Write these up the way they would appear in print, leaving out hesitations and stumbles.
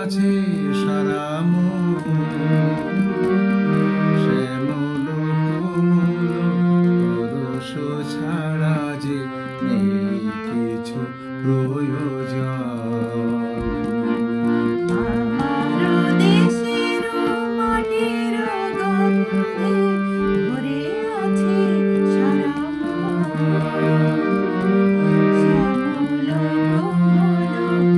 আছে সারা মন, শ্যামল কোমল পরশ ছাড়া যে নেই কিছু প্রয়োজন। আমার দেশের মাটির গন্ধে ভরে আছে সারা মন, শ্যামল কোমল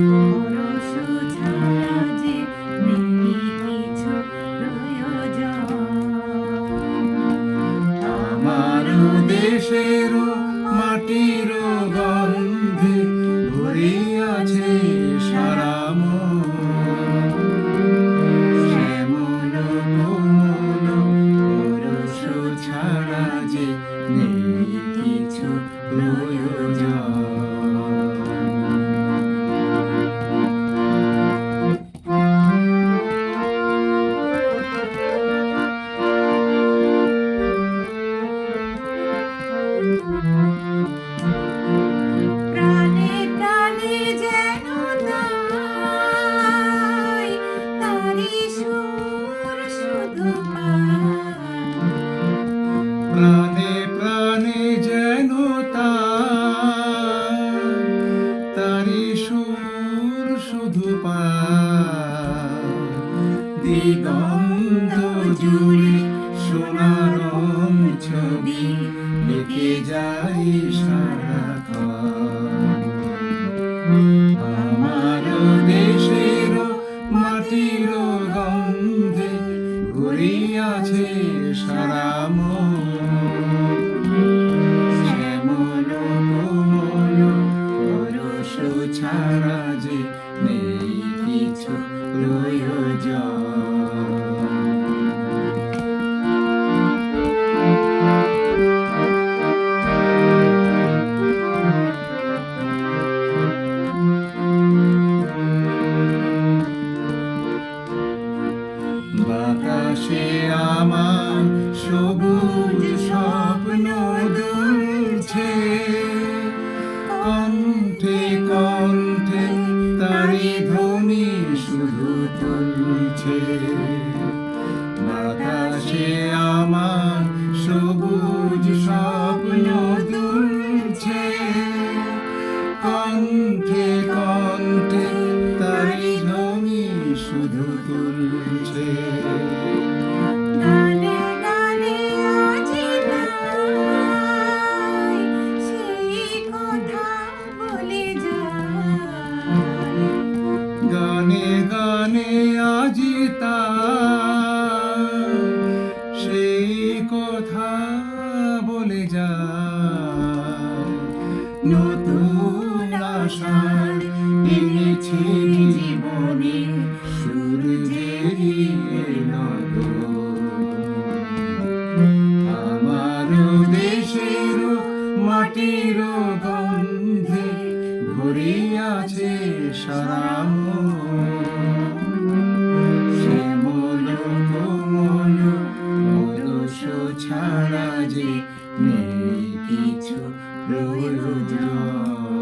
পরশ ছাড়া যে নেই কিছু প্রয়োজন। আমার দেশের মাটির গন্ধে ভরে আছে সারা মন, শ্যামল কোমল পরশ ছাড়া যে নেই কিছু প্রয়োজন। প্রাণে প্রাণে যেন তাই তারি সুর শুধু প্রাণে প্রাণে যেন তারি সুর শুধু পায়, দিগন্ত জুড়ে সোনার ছবি এঁকে যায় সারাক্ষণ। আমার দেশের মাটির গন্ধে ভরে আছে সারা মন, শ্যামল কোমল পরশ ছাড়া যে নেই কিছু প্রয়োজন। বাতাসে আমার সবুজ স্বপ্ন দুলছে, কণ্ঠে কণ্ঠে তারি ধ্বনি শুধু তুলছে। বাতাসে আমার সবুজ স্বপ্ন দুলছে, কণ্ঠে কণ্ঠে তারি ধ্বনি শুধু তুলছে। গানে গানে আজি তাই সেই কথা বলে যায়, গানে গানে আজি তাই সেই কথা বলে যায়। নতুন আশার এনেছে জীবনে সূর্যের আলো। আমার দেশের মাটির গন্ধে ভরে আছে সারা মন, শ্যামল কোমল পরশ ছাড়া যে নেই কিছু প্রয়োজন।